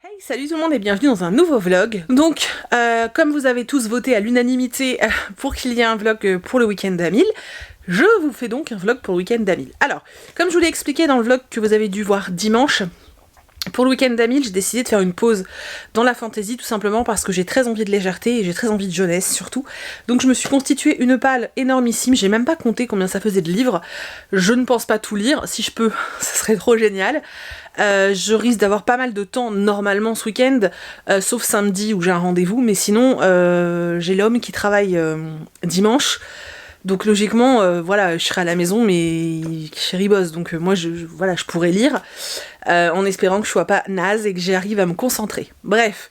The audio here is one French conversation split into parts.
Hey, salut tout le monde et bienvenue dans un nouveau vlog. Donc, comme vous avez tous voté à l'unanimité pour qu'il y ait un vlog pour le week-end d'Amil, je vous fais donc un vlog pour le week-end d'Amil. Alors, comme je vous l'ai expliqué dans le vlog que vous avez dû voir dimanche, pour le week-end d'Amil, j'ai décidé de faire une pause dans la fantasy tout simplement parce que j'ai très envie de légèreté et j'ai très envie de jeunesse surtout. Donc je me suis constitué une palle énormissime, j'ai même pas compté combien ça faisait de livres. Je ne pense pas tout lire, si je peux, ça serait trop génial. Je risque d'avoir pas mal de temps normalement ce week-end, sauf samedi où j'ai un rendez-vous, mais sinon j'ai l'homme qui travaille dimanche. Donc logiquement, voilà, je serai à la maison, mais chérie bosse, donc moi, voilà, je pourrais lire, en espérant que je sois pas naze et que j'arrive à me concentrer. Bref,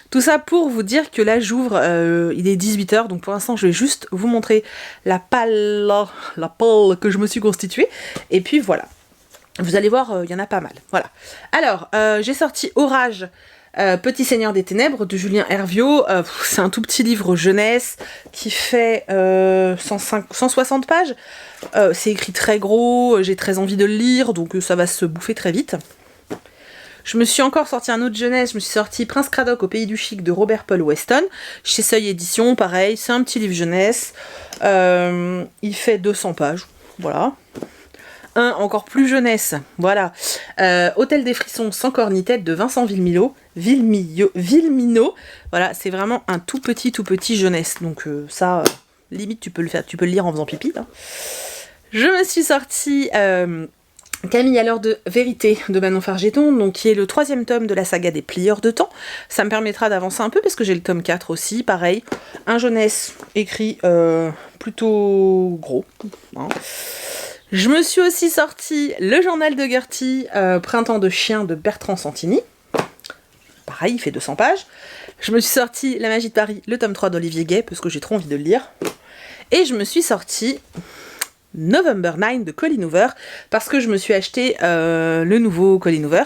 tout ça pour vous dire que là, j'ouvre, il est 18h, donc pour l'instant, je vais juste vous montrer la palle que je me suis constituée, et puis voilà. Vous allez voir, il y en a pas mal, voilà. Alors, j'ai sorti Orage, Petit Seigneur des Ténèbres de Julien Herviot. C'est un tout petit livre jeunesse qui fait 160 pages. C'est écrit très gros, j'ai très envie de le lire, donc ça va se bouffer très vite. Je me suis encore sorti un autre jeunesse, je me suis sorti Prince Cradock au pays du chic de Robert Paul Weston, chez Seuil Édition, pareil, c'est un petit livre jeunesse. Il fait 200 pages, voilà. Un encore plus jeunesse, voilà. Hôtel des frissons sans corps ni tête de Vincent Villemino. Voilà, c'est vraiment un tout petit jeunesse. Donc ça, limite tu peux le lire en faisant pipi. Hein. Je me suis sortie Camille à l'heure de vérité de Manon Fargeton, donc qui est le 3e tome de la saga des plieurs de temps. Ça me permettra d'avancer un peu parce que j'ai le tome 4 aussi, pareil. Un jeunesse écrit plutôt gros. Hein. Je me suis aussi sorti le journal de Gertie, Printemps de chien de Bertrand Santini. Pareil, il fait 200 pages. Je me suis sorti La magie de Paris, le tome 3 d'Olivier Gay, parce que j'ai trop envie de le lire. Et je me suis sorti November 9 de Colleen Hoover, parce que je me suis acheté le nouveau Colleen Hoover,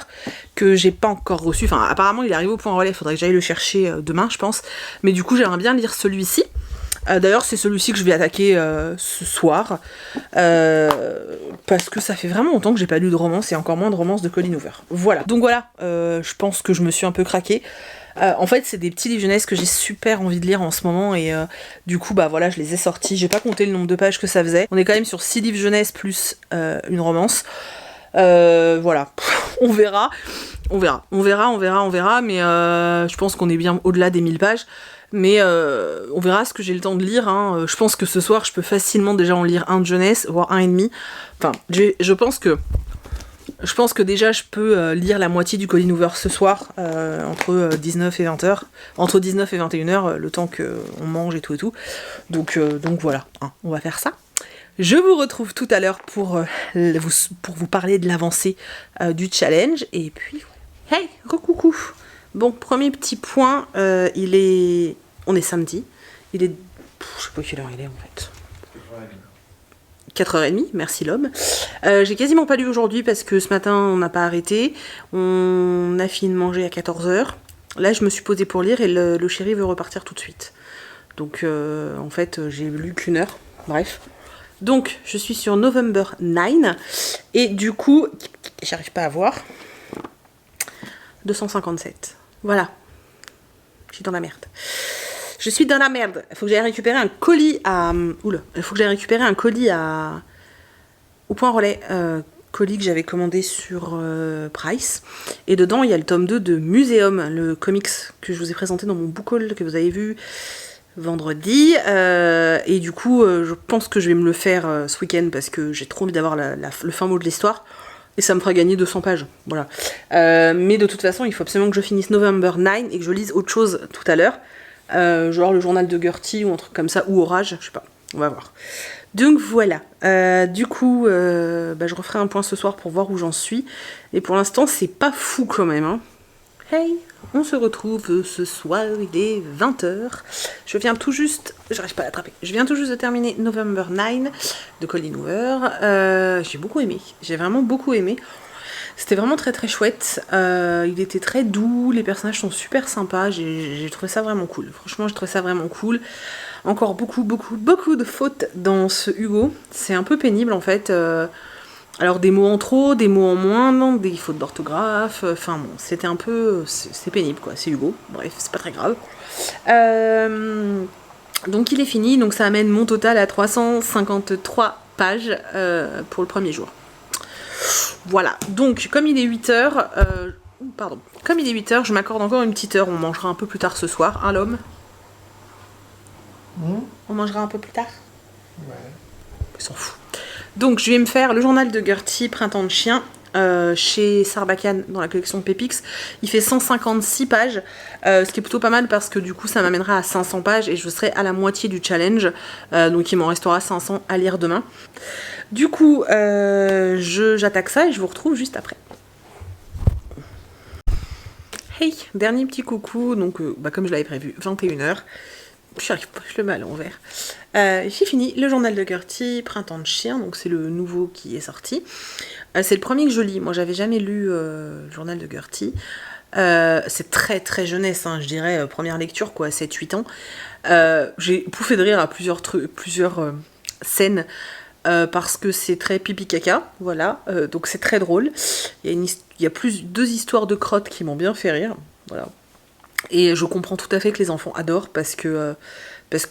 que j'ai pas encore reçu. Enfin, apparemment, il est arrivé au point relais, il faudrait que j'aille le chercher demain, je pense. Mais du coup, j'aimerais bien lire celui-ci. D'ailleurs, c'est celui-ci que je vais attaquer ce soir, parce que ça fait vraiment longtemps que j'ai pas lu de romance, et encore moins de romance de Colleen Hoover. Voilà, donc voilà, je pense que je me suis un peu craquée. En fait, c'est des petits livres jeunesse que j'ai super envie de lire en ce moment, et du coup, bah voilà, je les ai sortis. J'ai pas compté le nombre de pages que ça faisait. On est quand même sur 6 livres jeunesse plus une romance. Voilà, on verra, mais je pense qu'on est bien au-delà des 1000 pages. Mais on verra ce que j'ai le temps de lire. Hein. Je pense que ce soir, je peux facilement déjà en lire un de jeunesse, voire un et demi. Enfin, je pense que déjà, je peux lire la moitié du Colleen Hoover ce soir, entre 19 et 20h. Entre 19 et 21h, le temps qu'on mange et tout et tout. Donc voilà, hein, on va faire ça. Je vous retrouve tout à l'heure pour vous parler de l'avancée du challenge. Et puis, hey, recoucou. Bon, premier petit point, on est samedi, il est, je sais pas quelle heure il est en fait. 4h30, merci l'homme. J'ai quasiment pas lu aujourd'hui parce que ce matin on n'a pas arrêté, on a fini de manger à 14h. Là je me suis posée pour lire et le chéri veut repartir tout de suite. Donc en fait j'ai lu qu'1 heure, bref. Donc je suis sur November 9 et du coup, j'arrive pas à voir, 257. Voilà, je suis dans la merde. Je suis dans la merde. Il faut que j'aille récupérer un colis à... Oula, il faut que j'aille récupérer un colis au point relais. Colis que j'avais commandé sur Price. Et dedans, il y a le tome 2 de Muséum, le comics que je vous ai présenté dans mon book haul que vous avez vu vendredi. Et du coup, je pense que je vais me le faire ce week-end parce que j'ai trop envie d'avoir le fin mot de l'histoire. Et ça me fera gagner 200 pages, voilà. Mais de toute façon, il faut absolument que je finisse November 9 et que je lise autre chose tout à l'heure. Genre le journal de Gertie ou un truc comme ça, ou Orage, je sais pas, on va voir. Donc voilà, du coup, je referai un point ce soir pour voir où j'en suis. Et pour l'instant, c'est pas fou quand même, hein. Hey, on se retrouve ce soir, il est 20h. Je viens tout juste, j'arrive pas à l'attraper, je viens tout juste de terminer November 9 de Colleen Hoover. J'ai beaucoup aimé, j'ai vraiment beaucoup aimé. C'était vraiment très très chouette, il était très doux, les personnages sont super sympas, j'ai trouvé ça vraiment cool. Franchement, j'ai trouvé ça vraiment cool. Encore beaucoup de fautes dans ce Hugo, c'est un peu pénible en fait. Alors des mots en trop, des mots en moins, des fautes d'orthographe, enfin bon, c'était un peu... c'est pénible quoi, c'est Hugo, bref, c'est pas très grave. Donc il est fini, donc ça amène mon total à 353 pages pour le premier jour. Voilà, donc comme il est 8h, pardon, comme il est 8h, je m'accorde encore une petite heure, on mangera un peu plus tard ce soir, hein l'homme? On mangera un peu plus tard? Ouais. Il s'en fout. Donc je vais me faire le journal de Gertie, Printemps de chien, chez Sarbacane dans la collection Pépix. Il fait 156 pages, ce qui est plutôt pas mal parce que du coup ça m'amènera à 500 pages et je serai à la moitié du challenge, donc il m'en restera 500 à lire demain. Du coup, j'attaque ça et je vous retrouve juste après. Hey, dernier petit coucou, donc comme je l'avais prévu, 21h. J'arrive pas, je le mets à l'envers. J'ai fini le journal de Gertie, Printemps de chien, donc c'est le nouveau qui est sorti. C'est le premier que je lis, moi j'avais jamais lu le journal de Gertie. C'est très très jeunesse, hein, je dirais, première lecture, quoi, 7-8 ans. J'ai pouffé de rire à plusieurs scènes, parce que c'est très pipi caca, voilà, donc c'est très drôle. Il y a deux histoires de crottes qui m'ont bien fait rire, voilà. Et je comprends tout à fait que les enfants adorent parce que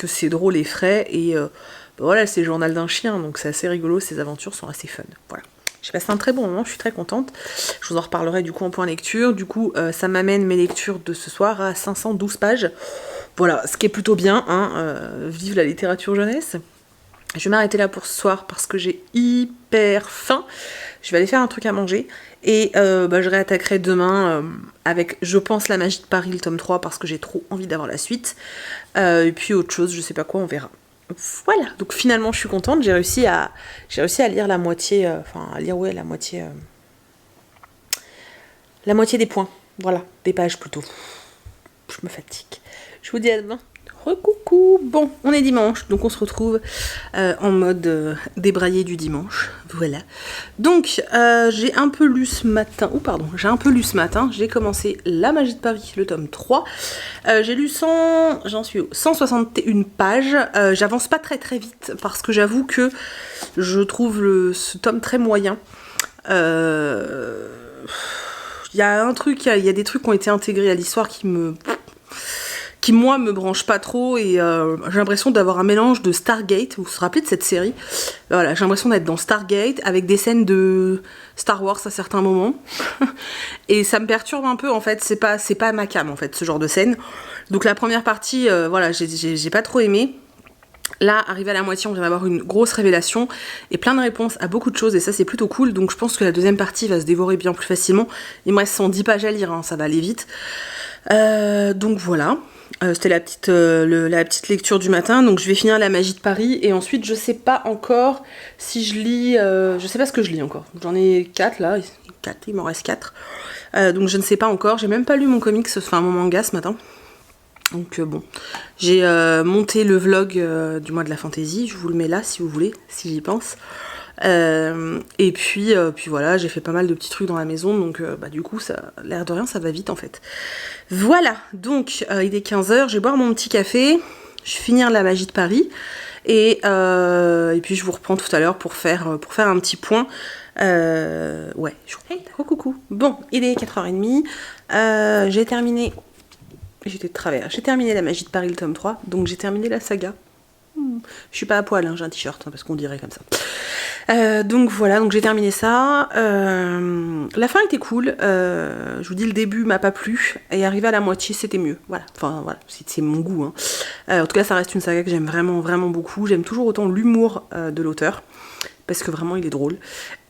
c'est drôle et frais et voilà, c'est le journal d'un chien, donc c'est assez rigolo, ces aventures sont assez fun. Voilà. J'ai passé un très bon moment, je suis très contente. Je vous en reparlerai du coup en point lecture. Du coup, ça m'amène mes lectures de ce soir à 512 pages. Voilà, ce qui est plutôt bien, hein, vive la littérature jeunesse. Je vais m'arrêter là pour ce soir parce que j'ai hyper faim. Je vais aller faire un truc à manger. Et je réattaquerai demain avec, je pense, La Magie de Paris, le tome 3, parce que j'ai trop envie d'avoir la suite. Et puis autre chose, je sais pas quoi, on verra. Voilà, donc finalement je suis contente, j'ai réussi à lire la moitié, la moitié des points. Voilà, des pages plutôt. Je me fatigue. Je vous dis à demain. Recoucou. Bon, on est dimanche, donc on se retrouve en mode débraillé du dimanche. Voilà. Donc, j'ai un peu lu ce matin. J'ai commencé La Magie de Paris, le tome 3. J'ai lu 161 pages. J'avance pas très très vite parce que j'avoue que je trouve ce tome très moyen. Il y a des trucs qui ont été intégrés à l'histoire qui moi me branche pas trop et j'ai l'impression d'avoir un mélange de Stargate, vous vous rappelez de cette série? Voilà, j'ai l'impression d'être dans Stargate avec des scènes de Star Wars à certains moments et ça me perturbe un peu en fait, c'est pas ma came en fait ce genre de scène. Donc la première partie, voilà, j'ai pas trop aimé. Là, arrivé à la moitié, on vient d'avoir une grosse révélation et plein de réponses à beaucoup de choses et ça c'est plutôt cool, donc je pense que la deuxième partie va se dévorer bien plus facilement. Il me reste 110 pages à lire, hein, ça va aller vite. Donc voilà. C'était la petite lecture du matin, donc je vais finir La Magie de Paris et ensuite je sais pas encore si je lis, je sais pas ce que je lis encore, j'en ai 4 là, il m'en reste 4, donc je ne sais pas encore, j'ai même pas lu mon comics, enfin mon manga ce matin, donc bon, j'ai monté le vlog du mois de la fantaisie, je vous le mets là si vous voulez, si j'y pense. Et puis voilà, j'ai fait pas mal de petits trucs dans la maison, donc du coup, l'air de rien, ça va vite en fait. Voilà, donc il est 15h, je vais boire mon petit café, je vais finir La Magie de Paris, et puis je vous reprends tout à l'heure pour faire un petit point. Ouais, hey, coucou. Bon, il est 4h30, j'ai terminé La Magie de Paris, le tome 3, donc j'ai terminé la saga. Je suis pas à poil, hein, j'ai un t-shirt, hein, parce qu'on dirait comme ça. Donc voilà, donc j'ai terminé ça. La fin était cool. Je vous dis, le début m'a pas plu. Et arrivé à la moitié, c'était mieux. Voilà, enfin voilà, c'est mon goût. Hein. En tout cas, ça reste une saga que j'aime vraiment, vraiment beaucoup. J'aime toujours autant l'humour de l'auteur. Parce que vraiment, il est drôle.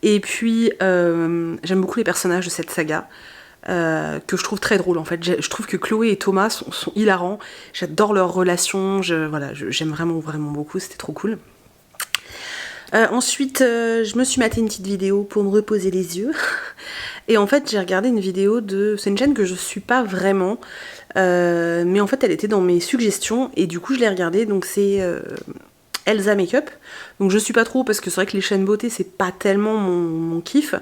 Et puis, j'aime beaucoup les personnages de cette saga. Que je trouve très drôle en fait. Je trouve que Chloé et Thomas sont hilarants. J'adore leur relation. J'aime vraiment, vraiment beaucoup. C'était trop cool. Ensuite, je me suis maté une petite vidéo pour me reposer les yeux. Et en fait, j'ai regardé une vidéo c'est une chaîne que je suis pas vraiment. Mais en fait, elle était dans mes suggestions. Et du coup, je l'ai regardée. Donc, c'est Elsa Makeup. Donc, je suis pas trop parce que c'est vrai que les chaînes beauté, c'est pas tellement mon kiff.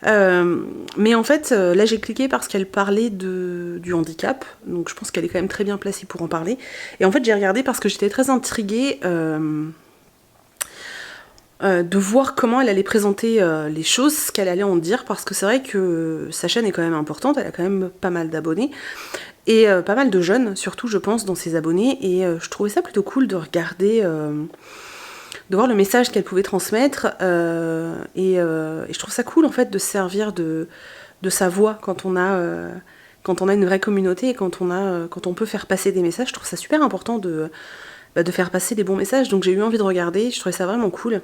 Mais en fait, là, j'ai cliqué parce qu'elle parlait du handicap. Donc, je pense qu'elle est quand même très bien placée pour en parler. Et en fait, j'ai regardé parce que j'étais très intriguée. de voir comment elle allait présenter les choses, ce qu'elle allait en dire, parce que c'est vrai que sa chaîne est quand même importante, elle a quand même pas mal d'abonnés, et pas mal de jeunes, surtout je pense, dans ses abonnés, et je trouvais ça plutôt cool de regarder, de voir le message qu'elle pouvait transmettre, et je trouve ça cool en fait de se servir de sa voix quand on a une vraie communauté et quand on peut faire passer des messages. Je trouve ça super important de faire passer des bons messages, donc j'ai eu envie de regarder, je trouvais ça vraiment cool.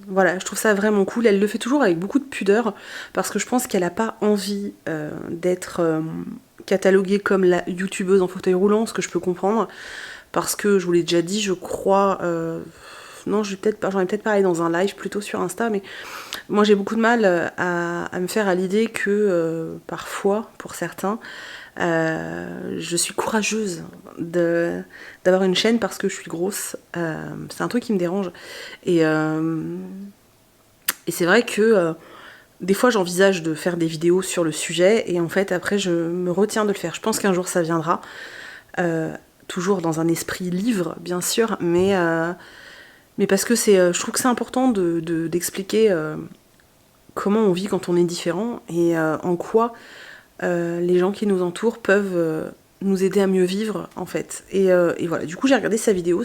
Voilà, je trouve ça vraiment cool. Elle le fait toujours avec beaucoup de pudeur, parce que je pense qu'elle n'a pas envie d'être cataloguée comme la youtubeuse en fauteuil roulant, ce que je peux comprendre, parce que je vous l'ai déjà dit, je crois... non, j'en ai peut-être parlé dans un live plutôt sur Insta, mais moi j'ai beaucoup de mal à me faire à l'idée que parfois, pour certains, je suis courageuse d'avoir une chaîne parce que je suis grosse. C'est un truc qui me dérange. Et c'est vrai que des fois j'envisage de faire des vidéos sur le sujet et en fait après je me retiens de le faire. Je pense qu'un jour ça viendra. Toujours dans un esprit livre, bien sûr, mais parce que je trouve que c'est important d'expliquer comment on vit quand on est différent et en quoi les gens qui nous entourent peuvent nous aider à mieux vivre en fait. Et voilà, du coup j'ai regardé sa vidéo,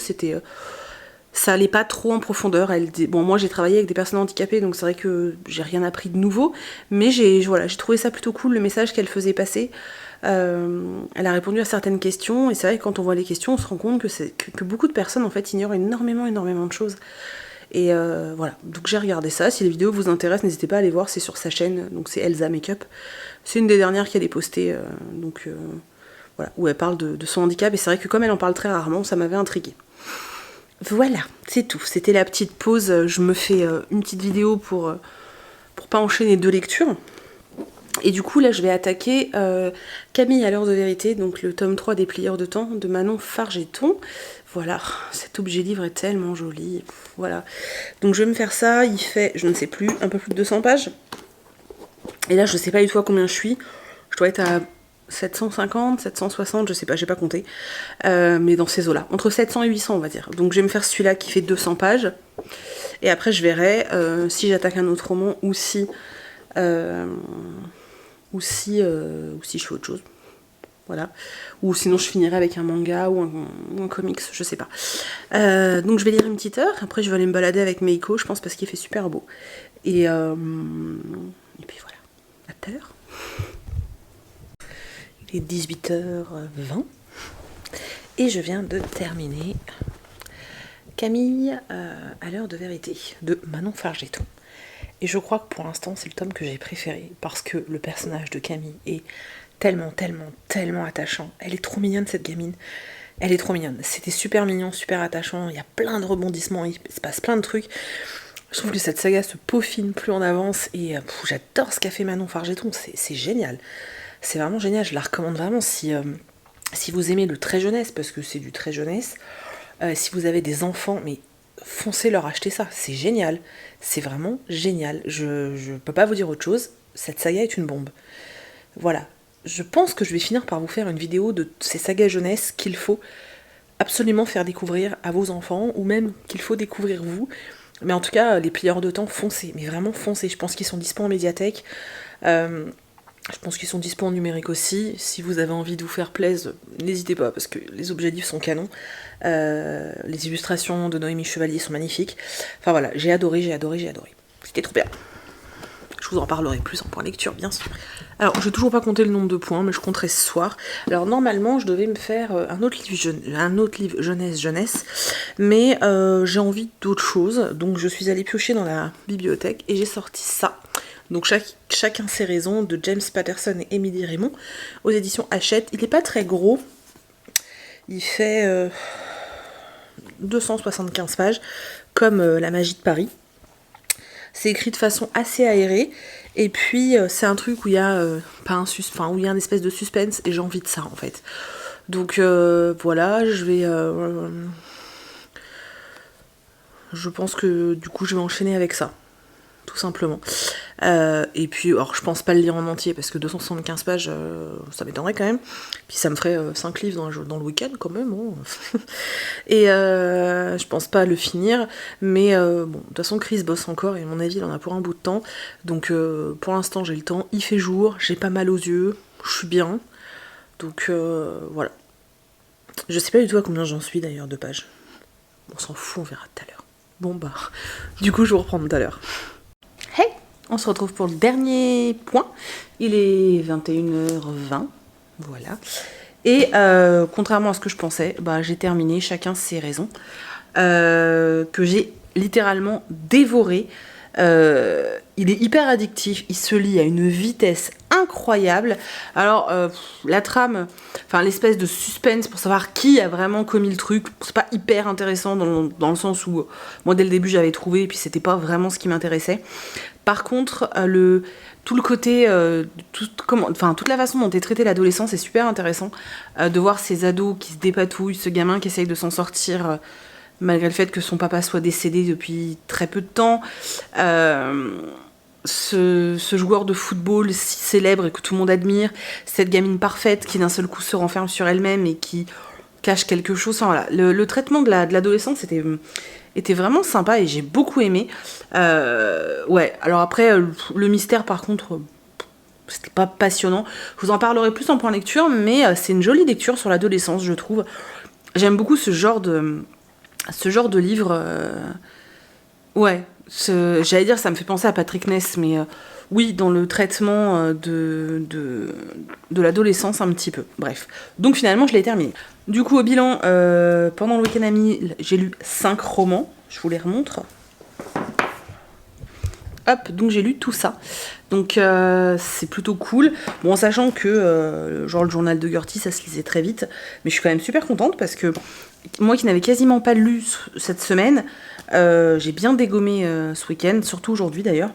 ça allait pas trop en profondeur. Bon, moi j'ai travaillé avec des personnes handicapées, donc c'est vrai que j'ai rien appris de nouveau, mais j'ai trouvé ça plutôt cool, le message qu'elle faisait passer. Elle a répondu à certaines questions, et c'est vrai que quand on voit les questions, on se rend compte que beaucoup de personnes en fait ignorent énormément de choses. Et voilà, donc j'ai regardé ça. Si les vidéos vous intéressent, n'hésitez pas à aller voir, c'est sur sa chaîne, donc c'est Elsa Makeup. C'est une des dernières qu'elle ait postée, voilà, où elle parle de son handicap, et c'est vrai que comme elle en parle très rarement, ça m'avait intriguée. Voilà, c'est tout. C'était la petite pause. Je me fais une petite vidéo pour pas enchaîner 2 lectures. Et du coup, là, je vais attaquer Camille à l'heure de vérité, donc le tome 3 des Plieurs de temps de Manon Fargeton. Voilà, cet objet livre est tellement joli. Voilà. Donc je vais me faire ça. Il fait, je ne sais plus, un peu plus de 200 pages. Et là, je sais pas du tout à combien je suis. Je dois être à 750, 760, je sais pas, j'ai pas compté. Mais dans ces eaux-là. Entre 700 et 800, on va dire. Donc je vais me faire celui-là qui fait 200 pages. Et après, je verrai si j'attaque un autre roman ou si je fais autre chose. Voilà. Ou sinon je finirai avec un manga ou un comics, je sais pas. Donc je vais lire une petite heure, après je vais aller me balader avec Meiko, je pense, parce qu'il fait super beau. Et puis voilà. À tout à l'heure. Il est 18h20 et je viens de terminer Camille à l'heure de vérité de Manon Fargeton. Et je crois que pour l'instant c'est le tome que j'ai préféré, parce que le personnage de Camille est tellement attachant. Elle est trop mignonne, cette gamine. Elle est trop mignonne. C'était super mignon, super attachant. Il y a plein de rebondissements, il se passe plein de trucs. Je trouve que cette saga se peaufine plus en avance et j'adore ce qu'a fait Manon Fargeton. C'est génial. C'est vraiment génial. Je la recommande vraiment si vous aimez le très jeunesse, parce que c'est du très jeunesse. Si vous avez des enfants, mais foncez leur acheter ça. C'est génial. C'est vraiment génial. Je peux pas vous dire autre chose. Cette saga est une bombe. Voilà. Je pense que je vais finir par vous faire une vidéo de ces sagas jeunesse qu'il faut absolument faire découvrir à vos enfants, ou même qu'il faut découvrir vous. Mais en tout cas, les Plieurs de temps, foncez, mais vraiment foncez. Je pense qu'ils sont dispo en médiathèque. Je pense qu'ils sont dispo en numérique aussi. Si vous avez envie de vous faire plaisir, n'hésitez pas, parce que les objets livres sont canons. Les illustrations de Noémie Chevalier sont magnifiques. Enfin voilà, j'ai adoré. C'était trop bien. Je vous en parlerai plus en point lecture, bien sûr. Alors, je n'ai toujours pas compté le nombre de points, mais je compterai ce soir. Alors, normalement, je devais me faire un autre livre jeunesse, mais j'ai envie d'autre chose. Donc, je suis allée piocher dans la bibliothèque et j'ai sorti ça. Donc, chacun ses raisons, de James Patterson et Émilie Raymond, aux éditions Hachette. Il n'est pas très gros. Il fait 275 pages, comme La magie de Paris. C'est écrit de façon assez aérée, et puis c'est un truc où il y a où il y a une espèce de suspense, et j'ai envie de ça en fait. Donc voilà, je pense que du coup je vais enchaîner avec ça, tout simplement. Et puis, alors je pense pas le lire en entier parce que 275 pages, ça m'étonnerait quand même. Puis ça me ferait 5 livres dans le week-end quand même. Hein. Et je pense pas le finir. Mais bon, de toute façon, Chris bosse encore et à mon avis, il en a pour un bout de temps. Donc pour l'instant, j'ai le temps. Il fait jour, j'ai pas mal aux yeux, je suis bien. Donc voilà. Je sais pas du tout à combien j'en suis d'ailleurs de pages. On s'en fout, on verra tout à l'heure. Bon bah, du coup je vous reprends tout à l'heure. Hey, on se retrouve pour le dernier point. Il est 21h20, voilà. Et contrairement à ce que je pensais, bah, j'ai terminé Chacun ses raisons, que j'ai littéralement dévoré. Il est hyper addictif, il se lit à une vitesse incroyable. Alors la trame, enfin l'espèce de suspense pour savoir qui a vraiment commis le truc, c'est pas hyper intéressant dans le sens où moi dès le début j'avais trouvé et puis c'était pas vraiment ce qui m'intéressait. Par contre tout le côté, toute la façon dont est traitée l'adolescence est super intéressant, de voir ces ados qui se dépatouillent, ce gamin qui essaye de s'en sortir malgré le fait que son papa soit décédé depuis très peu de temps. Ce joueur de football si célèbre et que tout le monde admire, cette gamine parfaite qui d'un seul coup se renferme sur elle-même et qui cache quelque chose. Enfin, voilà. Le traitement de l'adolescence était vraiment sympa et j'ai beaucoup aimé. Ouais, alors après, le mystère par contre, c'était pas passionnant. Je vous en parlerai plus en point lecture, mais c'est une jolie lecture sur l'adolescence, je trouve. J'aime beaucoup ce genre de livre. Ouais, j'allais dire ça me fait penser à Patrick Ness, mais oui, dans le traitement de l'adolescence un petit peu. Bref, donc finalement je l'ai terminé. Du coup au bilan, pendant le week-end ami, j'ai lu 5 romans, je vous les remontre. Hop, donc j'ai lu tout ça. Donc c'est plutôt cool. Bon, en sachant que genre le journal de Gertie, ça se lisait très vite. Mais je suis quand même super contente parce que moi qui n'avais quasiment pas lu cette semaine, j'ai bien dégommé ce week-end, surtout aujourd'hui d'ailleurs,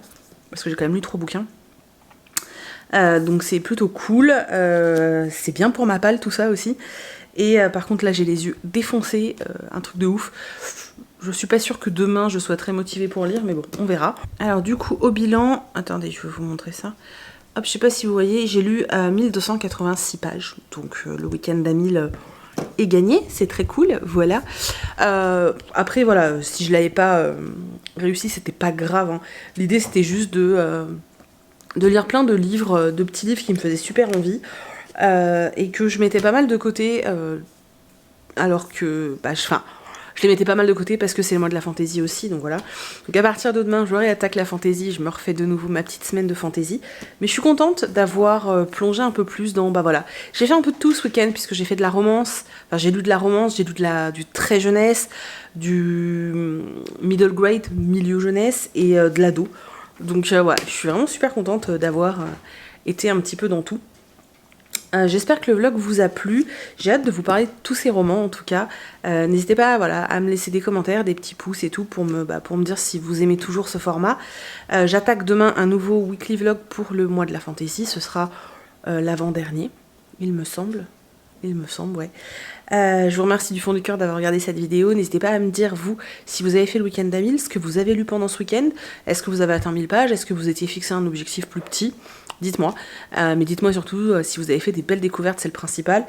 parce que j'ai quand même lu 3 bouquins. Donc c'est plutôt cool. C'est bien pour ma palle tout ça aussi. Et par contre là j'ai les yeux défoncés, un truc de ouf. Je suis pas sûre que demain je sois très motivée pour lire, mais bon, on verra. Alors du coup, au bilan... Attendez, je vais vous montrer ça. Hop, je sais pas si vous voyez, j'ai lu 1286 pages. Donc le week-end d'Amil est gagné, c'est très cool, voilà. Après, voilà, si je l'avais pas réussi, c'était pas grave. Hein. L'idée, c'était juste de lire plein de livres, de petits livres qui me faisaient super envie. Et que je mettais pas mal de côté, alors que... Bah, je les mettais pas mal de côté parce que c'est le mois de la fantaisie aussi, donc voilà. Donc à partir de demain, je réattaque la fantaisie, je me refais de nouveau ma petite semaine de fantaisie. Mais je suis contente d'avoir plongé un peu plus dans, bah voilà. J'ai fait un peu de tout ce week-end puisque j'ai fait de la romance, enfin j'ai lu de la romance, j'ai lu du très jeunesse, du middle grade, milieu jeunesse et de l'ado. Donc voilà, je suis vraiment super contente d'avoir été un petit peu dans tout. J'espère que le vlog vous a plu, j'ai hâte de vous parler de tous ces romans en tout cas. N'hésitez pas à me laisser des commentaires, des petits pouces et tout pour me dire si vous aimez toujours ce format. J'attaque demain un nouveau weekly vlog pour le mois de la fantasy, ce sera l'avant-dernier, il me semble, ouais. Je vous remercie du fond du cœur d'avoir regardé cette vidéo. N'hésitez pas à me dire, vous, si vous avez fait le week-end d'Amil, ce que vous avez lu pendant ce week-end. Est-ce que vous avez atteint 1000 pages? Est-ce que vous étiez fixé un objectif plus petit? Dites-moi. Mais dites-moi surtout si vous avez fait des belles découvertes, c'est le principal.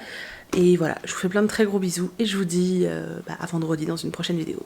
Et voilà, je vous fais plein de très gros bisous et je vous dis à vendredi dans une prochaine vidéo.